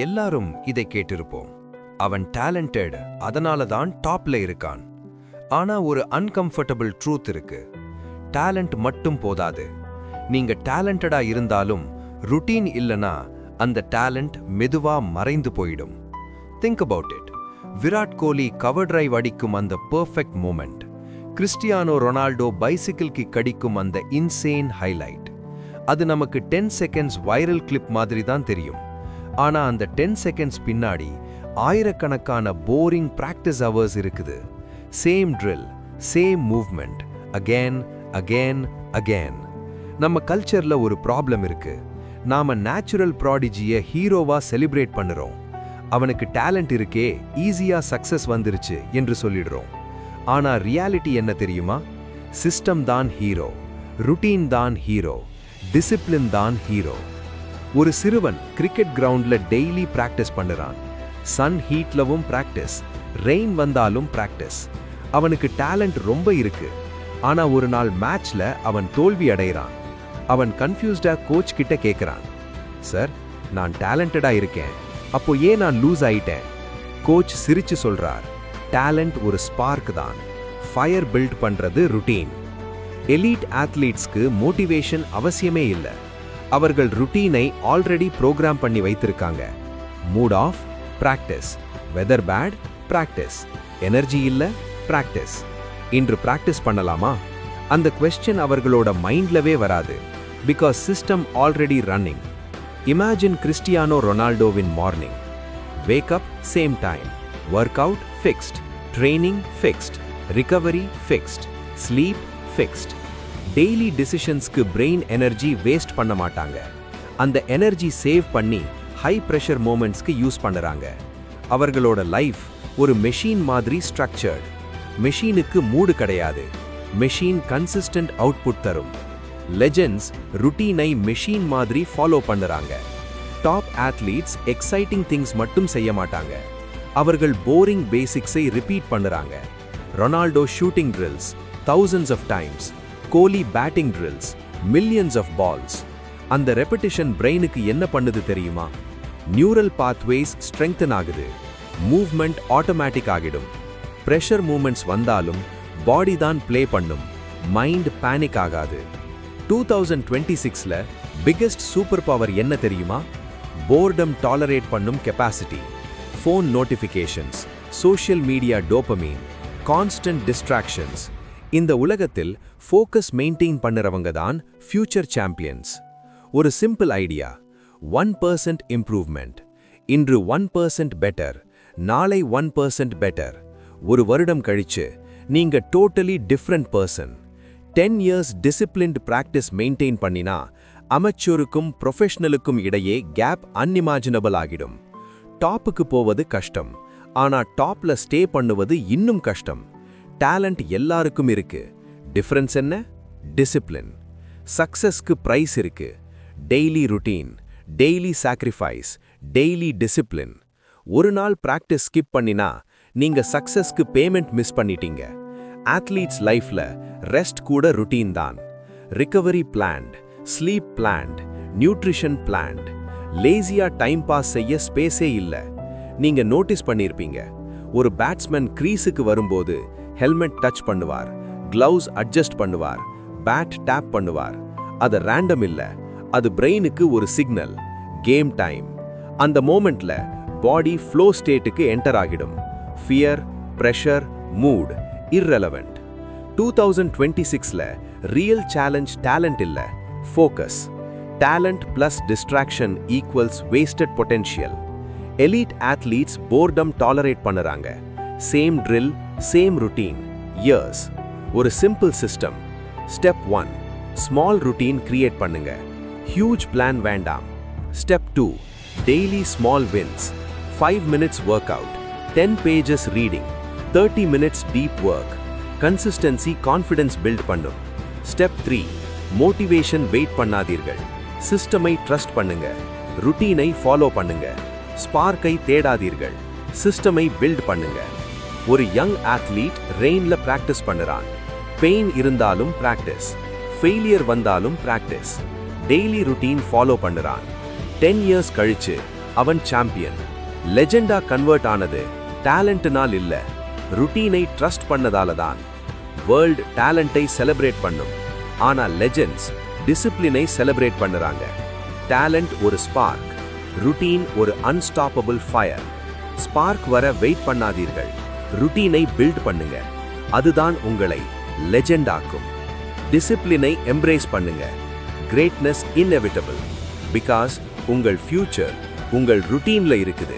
எல்லாரும் இதை கேட்டிருப்போம். அவன் டேலண்டட், அதனால தான் டாப்ல இருக்கான். ஆனா ஒரு அன்கம்ஃபர்டபிள் ட்ரூத் இருக்கு. டேலண்ட் மட்டும் போதாது. நீங்க டேலண்டடா இருந்தாலும் ருட்டீன் இல்லனா அந்த டேலண்ட் மெதுவா மறைந்து போயிடும். Think about it. Virat Kohli cover drive அடிக்கும் அந்த perfect moment, Cristiano Ronaldo bicycle kick அடிக்கும் அந்த இன்சேன் ஹைலைட், அது நமக்கு 10 செகண்ட்ஸ் வைரல் கிளிப் மாதிரி தான் தெரியும். ஆனா அந்த 10 செகண்ட்ஸ் பின்னாடி ஆயிரக்கணக்கான போரிங் பிராக்டிஸ் ஹவர்ஸ் இருக்குது. Same drill, same movement, again again again. நம்ம கல்ச்சர்ல ஒரு ப்ராப்ளம் இருக்கு. நாம நேச்சுரல் ப்ராடிஜியை ஹீரோவா செலிப்ரேட் பண்ணுறோம். அவனுக்கு டேலண்ட் இருக்கே, ஈஸியா சக்சஸ் வந்துருச்சு என்று சொல்லிடுறோம். ஆனா ரியாலிட்டி என்ன தெரியுமா? சிஸ்டம் தான் ஹீரோ, ருட்டீன் தான் ஹீரோ, டிசிப்ளின் தான் ஹீரோ. ஒரு சிறுவன் கிரிக்கெட் கிரவுண்ட்ல டெய்லி பிராக்டிஸ் பண்ணுறான். சன் ஹீட்லவும் பிராக்டிஸ், ரெயின் வந்தாலும் பிராக்டிஸ். அவனுக்கு டேலண்ட் ரொம்ப இருக்கு. ஆனா ஒரு நாள் மேட்ச்ல அவன் தோல்வி அடைகிறான். அவன் கன்ஃபியூஸ்டா கோச் கிட்ட கேட்கிறான், சார், நான் டேலண்டடா இருக்கேன், அப்போ ஏன் நான் லூஸ் ஆயிட்டேன்? கோச் சிரிச்சு சொல்றார், டேலண்ட் ஒரு ஸ்பார்க் தான், ஃபயர் பில்ட் பண்றது ருட்டீன். எலீட் ஆத்லீட்ஸ்க்கு மோட்டிவேஷன் அவசியமே இல்லை. அவர்கள் ருட்டீனை ஆல்ரெடி ப்ரோக்ராம் பண்ணி வைத்திருக்காங்க. Mood off, practice. Weather bad, practice. Energy இல்ல, பிராக்டிஸ். இன்று பிராக்டிஸ் பண்ணலாமா? அந்த கொஸ்டின் அவர்களோட மைண்ட்லவே வராது. Because system already running. Imagine Cristiano ரொனால்டோவின் morning. Wake up same time, work out fixed, training fixed, recovery fixed, sleep fixed. Daily டிசிஷன்ஸ்க்கு brain energy waste பண்ண மாட்டாங்க. அந்த எனர்ஜி சேவ் பண்ணி ஹை ப்ரெஷர் மூமெண்ட்ஸ்க்கு யூஸ் பண்ணுறாங்க. அவர்களோட லைஃப் ஒரு மெஷின் மாதிரி ஸ்ட்ரக்சர்ட். மெஷினுக்கு மூடு கிடையாது. மெஷின் கன்சிஸ்டன்ட் அவுட்புட் தரும். லெஜெண்ட்ஸ் ருட்டீனை மெஷின் மாதிரி ஃபாலோ பண்ணுறாங்க. டாப் ஆத்லீட்ஸ் எக்ஸைட்டிங் திங்ஸ் மட்டும் செய்ய மாட்டாங்க. அவர்கள் போரிங் பேசிக்ஸை ரிப்பீட் பண்ணுறாங்க. Ronaldo shooting drills thousands of times, Kohli batting drills millions of balls. அந்த ரெப்பிட்டிஷன் பிரெயினுக்கு என்ன பண்ணுது தெரியுமா? நியூரல் பாத்வேஸ் ஸ்ட்ரெங்தன் ஆகுது. மூவ்மெண்ட் ஆட்டோமேட்டிக் ஆகிடும். ப்ரெஷர் மூமெண்ட்ஸ் வந்தாலும் பாடி தான் ப்ளே பண்ணும். மைண்ட் பேனிக் ஆகாது. 2026ல பிக்கெஸ்ட் சூப்பர் பவர் என்ன தெரியுமா? போர்டம் டாலரேட் பண்ணும் capacity. Phone notifications, social media dopamine, constant distractions. இந்த உலகத்தில் ஃபோக்கஸ் மெயின்டைன் பண்ணுறவங்க தான் ஃபியூச்சர் சாம்பியன்ஸ். ஒரு சிம்பிள் ஐடியா, 1% இம்ப்ரூவ்மெண்ட். இன்று 1% பெட்டர், நாளை 1% பெட்டர். ஒரு வருடம் கழிச்சு நீங்க totally different person. 10 years disciplined practice maintain பண்ணினா அமெச்சூருக்கும் ப்ரொஃபஷனலுக்கும் இடையே கேப் அன்இமேஜினபிள் ஆகிடும். டாப்புக்கு போவது கஷ்டம், ஆனா டாப்ல ஸ்டே பண்ணுவது இன்னும் கஷ்டம். டேலண்ட் எல்லாருக்கும் இருக்கு. டிஃபரன்ஸ் என்ன? டிசிப்ளின். சக்சஸ்க்கு பிரைஸ் இருக்கு. Daily routine, daily sacrifice, daily discipline. ஒரு நாள் பிராக்டிஸ் ஸ்கிப் பண்ணினா நீங்க சக்சஸ்க்கு பேமெண்ட் மிஸ் பண்ணிட்டீங்க. ஆத்லீட்ஸ் லைஃப்ல ரெஸ்ட் கூட ருட்டீன் தான். Recovery planned, sleep planned, nutrition planned. லேசியா டைம் பாஸ் செய்ய ஸ்பேஸே இல்லை. நீங்க நோட்டீஸ் பண்ணியிருப்பீங்க, ஒரு பேட்ஸ்மேன் கிரீஸுக்கு வரும்போது ஹெல்மெட் டச் பண்ணுவார், கிளவுஸ் அட்ஜஸ்ட் பண்ணுவார், பேட் டேப் பண்ணுவார். அது ரேண்டம் இல்ல, அது பிரெயினுக்கு ஒரு சிக்னல். Game time. அந்த மோமெண்ட்ல பாடி ஃப்ளோ ஸ்டேட்டுக்கு என்டர் ஆகிடும். Fear, pressure, mood irrelevant. 2026ல ரியல் சேலஞ்ச் டேலண்ட் இல்ல, focus. Talent plus distraction equals wasted potential. Elite athletes boredom tolerate பண்ணுறாங்க. Same drill, same routine, years. ஒரு simple system. Step 1, small routine create பண்ணுங்க. Huge plan வேண்டாம். Step 2, daily small wins. 5 minutes work out, 10 pages reading, 30 minutes deep work. Consistency confidence build பண்ணும். Step 3, motivation wait பண்ணாதீர்கள். சிஸ்டமை trust பண்ணுங்க. ருட்டீனை follow பண்ணுங்க. ஸ்பார்க்கை தேடாதீர்கள். சிஸ்டமை build பண்ணுங்க. ஒரு யங் ஆத்லீட் ரெயின்ல பிராக்டிஸ் பண்ணுறான். பெயின் இருந்தாலும் பிராக்டிஸ், ஃபெயிலியர் வந்தாலும் பிராக்டிஸ். டெய்லி ருட்டீன் ஃபாலோ பண்ணுறான். 10 இயர்ஸ் கழிச்சு அவன் சாம்பியன். லெஜெண்டா கன்வெர்ட் ஆனது டேலண்ட்னால் இல்ல, ருட்டீனை ட்ரஸ்ட் பண்ணதால தான். வேர்ல்ட் டேலண்டை செலிப்ரேட் பண்ணும், ஆனா லெஜெண்ட்ஸ் டிசிப்ளினை செலிப்ரேட் பண்ணுறாங்க. டேலண்ட் ஒரு ஸ்பார்க், ருட்டீன் ஒரு அன்ஸ்டாப்பபிள் ஃபயர். ஸ்பார்க் வர வெயிட் பண்ணாதீர்கள், ருட்டீனை பில்ட் பண்ணுங்க. அதுதான் உங்களை லெஜெண்ட் ஆக்கும். டிசிப்ளினை எம்ப்ரேஸ் பண்ணுங்க. Greatness inevitable. பிகாஸ் உங்கள் ஃபியூச்சர் உங்கள் ருட்டீன்ல இருக்குது.